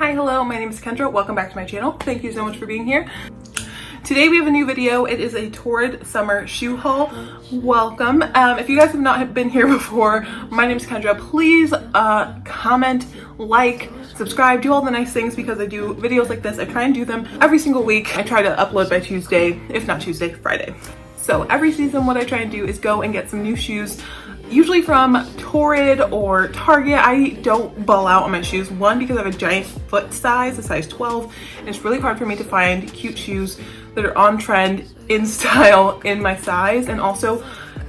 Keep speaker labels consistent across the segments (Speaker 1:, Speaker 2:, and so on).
Speaker 1: Hi, hello, my name is Kendra. Welcome back to my channel. Thank you so much for being here. Today we have a new video. It is a Torrid summer shoe haul. Welcome. If you guys have not been here before, my name is Kendra. Please comment, like, subscribe, do all the nice things because I do videos like this. I try and do them every single week. I try to upload by Tuesday, if not Tuesday, Friday. So every season what I try and do is go and get some new shoes, usually from Torrid or Target. I don't ball out on my shoes. One, because I have a giant foot size, a size 12, and it's really hard for me to find cute shoes that are on trend, in style, in my size. And also,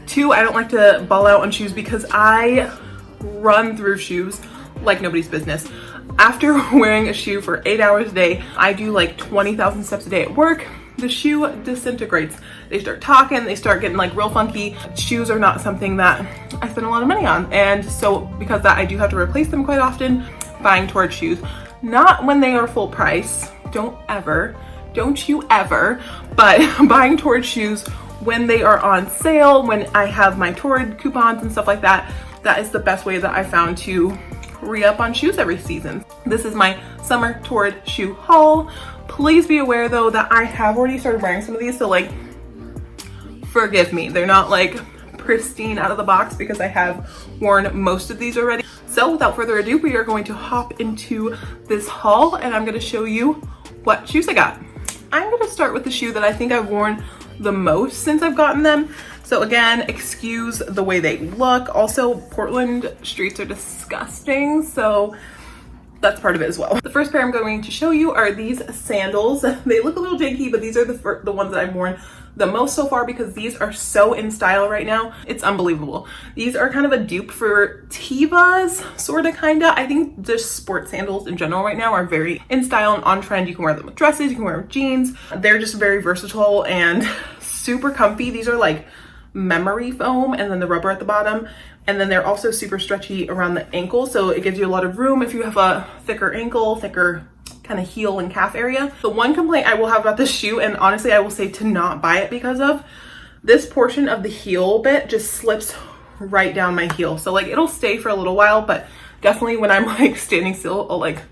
Speaker 1: two, I don't like to ball out on shoes because I run through shoes like nobody's business. After wearing a shoe for 8 hours a day, I do like 20,000 steps a day at work. The shoe disintegrates. They start talking, they start getting like real funky. Shoes are not something that I spend a lot of money on. And so because of that, I do have to replace them quite often buying Torrid shoes. Not when they are full price. Don't you ever, but buying Torrid shoes when they are on sale, when I have my Torrid coupons and stuff like that, that is the best way that I found to re-up on shoes every season. This is my summer Torrid shoe haul. Please be aware though that I have already started wearing some of these, so like, forgive me. They're not like pristine out of the box because I have worn most of these already. So without further ado, we are going to hop into this haul and I'm going to show you what shoes I got. I'm going to start with the shoe that I think I've worn the most since I've gotten them. So again, excuse the way they look. Also, Portland streets are disgusting, so that's part of it as well. The first pair I'm going to show you are these sandals. They look a little janky, but these are the ones that I've worn the most so far because these are so in style right now. It's unbelievable. These are kind of a dupe for Tevas, sorta, kinda. I think just sport sandals in general right now are very in style and on trend. You can wear them with dresses, you can wear them with jeans. They're just very versatile and super comfy. These are like memory foam and then the rubber at the bottom. And then they're also super stretchy around the ankle. So it gives you a lot of room if you have a thicker ankle, thicker kind of heel and calf area. The one complaint I will have about this shoe, and honestly I will say to not buy it because of this portion of the heel bit just slips right down my heel. So like it'll stay for a little while, but definitely when I'm like standing still, I'll like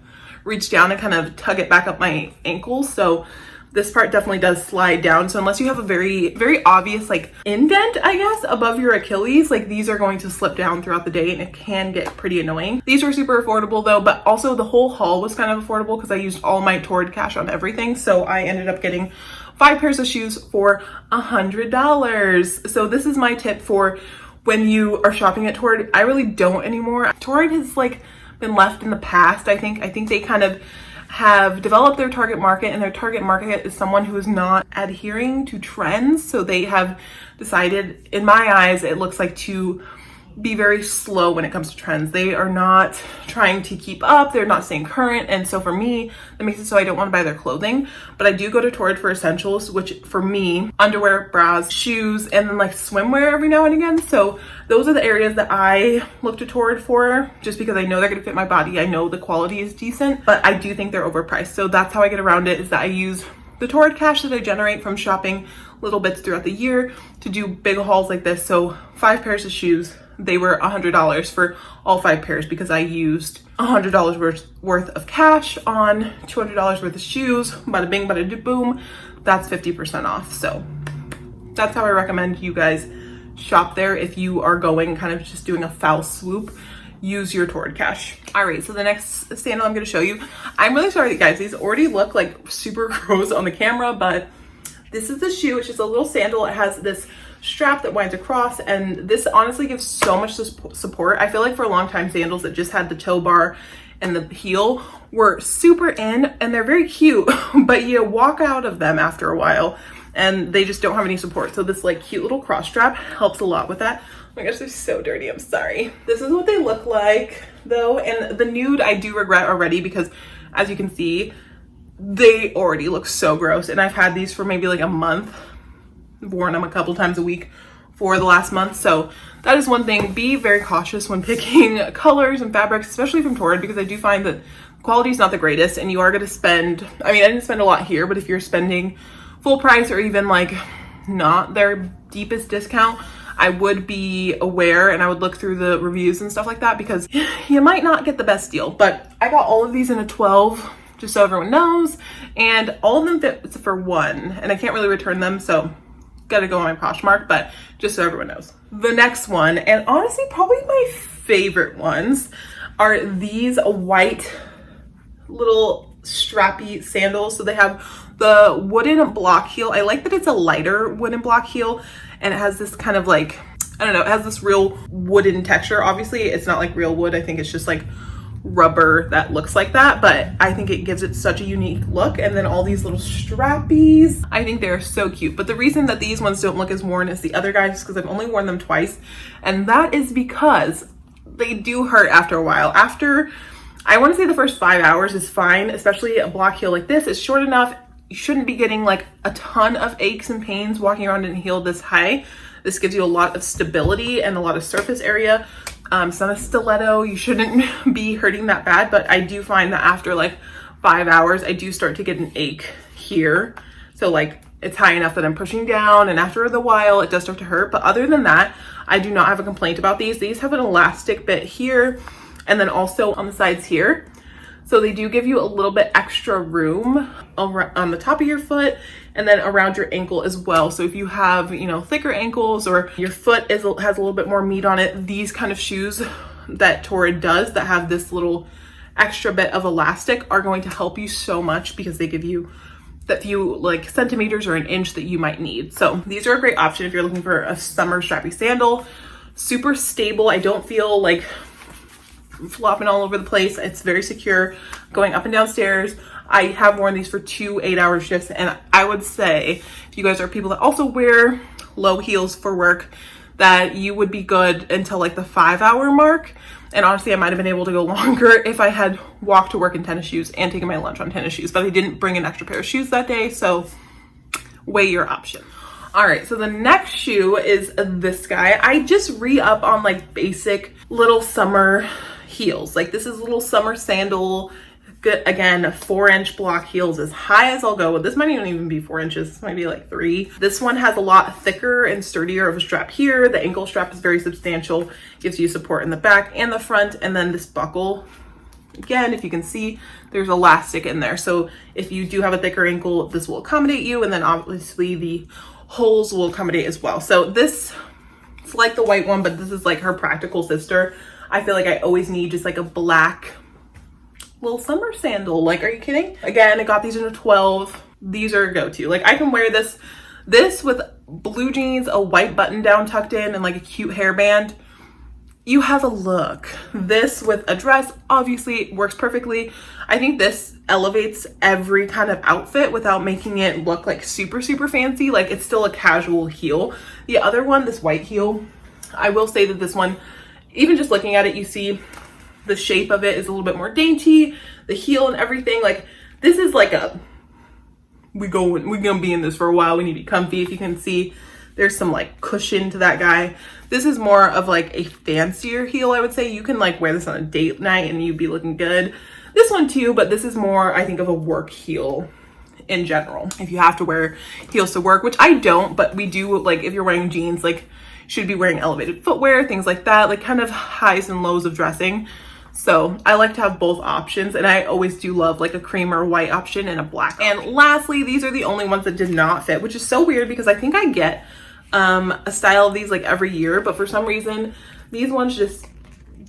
Speaker 1: reach down and kind of tug it back up my ankles. So this part definitely does slide down. So unless you have a very, very obvious like indent, I guess, above your Achilles, like these are going to slip down throughout the day and it can get pretty annoying. These were super affordable though, but also the whole haul was kind of affordable because I used all my Torrid cash on everything. So I ended up getting 5 pairs of shoes for $100. So this is my tip for when you are shopping at Torrid. I really don't anymore. Torrid has like been left in the past. I think they kind of have developed their target market, and their target market is someone who is not adhering to trends. So they have decided, in my eyes, it looks like, to be very slow when it comes to trends. They are not trying to keep up, they're not staying current, and so for me that makes it so I don't want to buy their clothing. But I do go to Torrid for essentials, which for me, underwear, bras, shoes, and then like swimwear every now and again. So those are the areas that I look to Torrid for, just because I know they're going to fit my body. I know the quality is decent, but I do think they're overpriced. So that's how I get around it, is that I use the Torrid cash that I generate from shopping little bits throughout the year to do big hauls like this. So 5 pairs of shoes, they were $100 for all 5 pairs because I used $100 worth of cash on $200 worth of shoes. Bada bing, bada boom. That's 50% off. So that's how I recommend you guys shop there. If you are going kind of just doing a foul swoop, use your Torrid cash. All right, so the next sandal I'm going to show you, I'm really sorry guys, these already look like super gross on the camera, but this is the shoe. It's just a little sandal. It has this strap that winds across, and this honestly gives so much support. I feel like for a long time sandals that just had the toe bar and the heel were super in, and they're very cute, but you walk out of them after a while and they just don't have any support. So this like cute little cross strap helps a lot with that. Oh my gosh, they're so dirty, I'm sorry. This is what they look like though, and the nude I do regret already because as you can see, they already look so gross, and I've had these for maybe like a month. I've worn them a couple times a week for the last month. So that is one thing. Be very cautious when picking colors and fabrics, especially from Torrid, because I do find that quality is not the greatest, and you are going to spend, I mean, I didn't spend a lot here, but if you're spending full price or even like not their deepest discount, I would be aware and I would look through the reviews and stuff like that, because you might not get the best deal. But I got all of these in a 12, just so everyone knows, and all of them fit for one, and I can't really return them, so gotta go on my Poshmark, but just so everyone knows. The next one, and honestly probably my favorite ones, are these white little strappy sandals. So they have the wooden block heel. I like that it's a lighter wooden block heel, and it has this kind of like, I don't know, it has this real wooden texture. Obviously it's not like real wood, I think it's just like rubber that looks like that, but I think it gives it such a unique look. And then all these little strappies, I think they're so cute. But the reason that these ones don't look as worn as the other guys is because I've only worn them twice, and that is because they do hurt after a while. After, I want to say the first 5 hours is fine, especially a block heel like this. It's short enough, you shouldn't be getting like a ton of aches and pains walking around in a heel this high. This gives you a lot of stability and a lot of surface area. It's not a stiletto, you shouldn't be hurting that bad, but I do find that after like 5 hours, I do start to get an ache here. So like it's high enough that I'm pushing down, and after the while it does start to hurt. But other than that, I do not have a complaint about these. These have an elastic bit here and then also on the sides here. So they do give you a little bit extra room on the top of your foot and then around your ankle as well. So if you have, you know, thicker ankles or your foot has a little bit more meat on it, these kind of shoes that Torrid does that have this little extra bit of elastic are going to help you so much, because they give you that few like centimeters or an inch that you might need. So these are a great option if you're looking for a summer strappy sandal. Super stable. I don't feel like flopping all over the place. It's very secure going up and down stairs. I have worn these for 2 8-hour shifts, and I would say if you guys are people that also wear low heels for work, that you would be good until like the 5-hour mark. And honestly, I might have been able to go longer if I had walked to work in tennis shoes and taken my lunch on tennis shoes, but I didn't bring an extra pair of shoes that day, so weigh your option. All right, so the next shoe is this guy. I just re-up on like basic little summer heels. Like this is a little summer sandal. Good, again, 4-inch block heels, as high as I'll go with. This might even be 4 inches. This might be like 3. This one has a lot thicker and sturdier of a strap here. The ankle strap is very substantial, gives you support in the back and the front. And then this buckle, again, if you can see, there's elastic in there. So if you do have a thicker ankle, this will accommodate you. And then obviously the holes will accommodate as well. So this, it's like the white one, but this is like her practical sister. I feel like I always need just like a black little summer sandal. Like, are you kidding? Again, I got these in a 12. These are a go-to. Like I can wear this with blue jeans, a white button down tucked in, and like a cute hairband. You have a look. This with a dress obviously works perfectly. I think this elevates every kind of outfit without making it look like super fancy. Like it's still a casual heel. The other one, this white heel, I will say that this one, even just looking at it, you see the shape of it is a little bit more dainty, the heel and everything. Like this is like a, we're gonna be in this for a while, we need to be comfy. If you can see, there's some like cushion to that guy. This is more of like a fancier heel, I would say. You can like wear this on a date night and you'd be looking good. This one too, but this is more, I think, of a work heel in general. If you have to wear heels to work, which I don't, but we do, like if you're wearing jeans, like should be wearing elevated footwear, things like that, like kind of highs and lows of dressing. So I like to have both options, and I always do love like a cream or white option and a black option. And lastly, these are the only ones that did not fit, which is so weird because I think I get a style of these like every year, but for some reason these ones just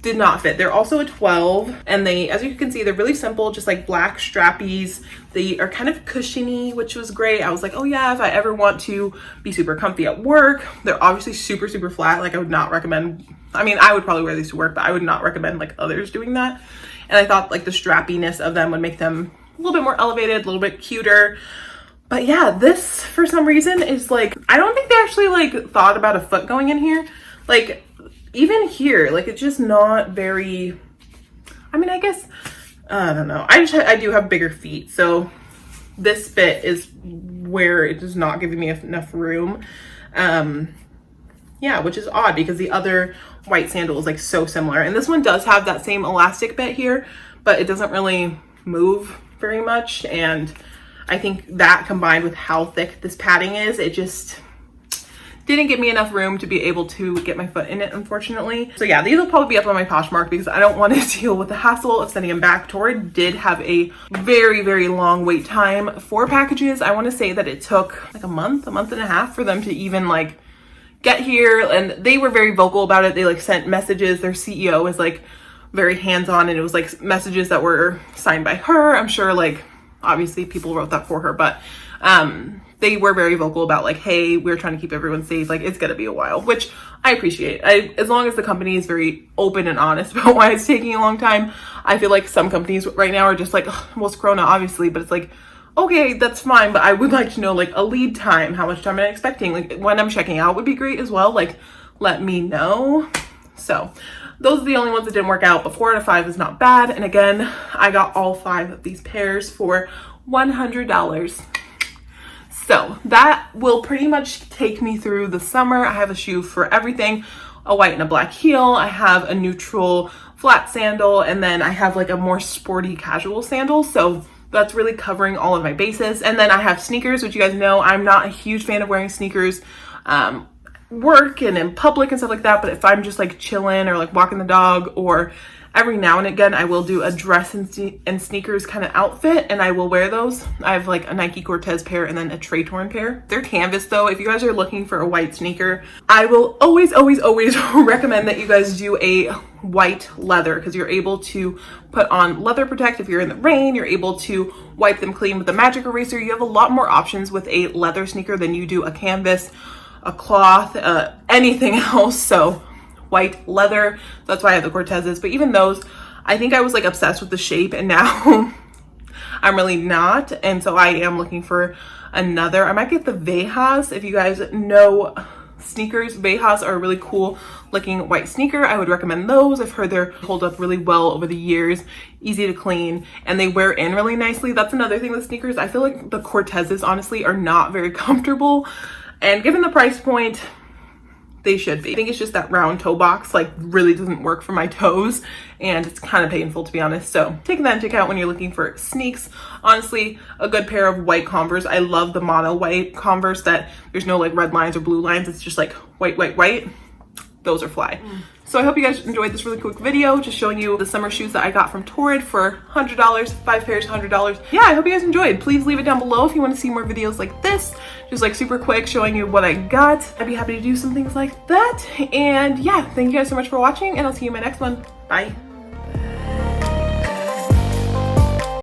Speaker 1: did not fit. They're also a 12, and they, as you can see, they're really simple, just like black strappies. They are kind of cushiony, which was great. I was like, oh yeah, if I ever want to be super comfy at work. They're obviously super flat. Like I would not recommend, I mean, I would probably wear these to work, but I would not recommend like others doing that. And I thought like the strappiness of them would make them a little bit more elevated, a little bit cuter. But yeah, this for some reason is like, I don't think they actually like thought about a foot going in here. Like even here, like it's just not very, I mean, I guess, I don't know. I do have bigger feet. So this bit is where it is not giving me enough room. Yeah, which is odd because the other white sandal is like so similar. And this one does have that same elastic bit here, but it doesn't really move very much. And I think that combined with how thick this padding is, it just didn't give me enough room to be able to get my foot in it, unfortunately. So yeah, these will probably be up on my Poshmark because I don't want to deal with the hassle of sending them back. Torrid did have a very, very long wait time for packages. I want to say that it took like a month and a half for them to even like get here, and they were very vocal about it. They like sent messages. Their CEO is like very hands-on, and it was like messages that were signed by her. I'm sure like obviously people wrote that for her, but they were very vocal about like, hey, we're trying to keep everyone safe. Like, it's gonna be a while, which I appreciate. As long as the company is very open and honest about why it's taking a long time. I feel like some companies right now are just like, well, it's Corona, obviously, but it's like, okay, that's fine, but I would like to know like a lead time. How much time am I expecting? Like, when I'm checking out would be great as well. Like, let me know. So those are the only ones that didn't work out, but 4 out of 5 is not bad. And again, I got all 5 of these pairs for $100. So that will pretty much take me through the summer. I have a shoe for everything, a white and a black heel. I have a neutral flat sandal, and then I have like a more sporty casual sandal. So that's really covering all of my bases. And then I have sneakers, which you guys know I'm not a huge fan of wearing sneakers work and in public and stuff like that. But if I'm just like chilling or like walking the dog, or every now and again, I will do a dress and sneakers kind of outfit, and I will wear those. I have like a Nike Cortez pair and then a Trey Torn pair. They're canvas though. If you guys are looking for a white sneaker, I will always recommend that you guys do a white leather, because you're able to put on leather protect if you're in the rain. You're able to wipe them clean with a magic eraser. You have a lot more options with a leather sneaker than you do a canvas, a cloth, anything else. So white leather, that's why I have the Cortezes. But even those, I think I was like obsessed with the shape, and now I'm really not. And so I am looking for another. I might get the Vejas. If you guys know sneakers, Vejas are a really cool looking white sneaker. I would recommend those. I've heard they're hold up really well over the years, easy to clean, and they wear in really nicely. That's another thing with sneakers. I feel like the Cortezes honestly are not very comfortable, and given the price point, they should be. I think it's just that round toe box like really doesn't work for my toes, and it's kind of painful, to be honest. So taking that into account when you're looking for sneaks. Honestly, a good pair of white Converse. I love the mono white Converse that there's no like red lines or blue lines. It's just like white, white, white. Those are fly. So I hope you guys enjoyed this really quick video, just showing you the summer shoes that I got from Torrid for $100, 5 pairs, $100. Yeah, I hope you guys enjoyed. Please leave it down below if you want to see more videos like this, just like super quick showing you what I got. I'd be happy to do some things like that. And yeah, thank you guys so much for watching, and I'll see you in my next one. Bye.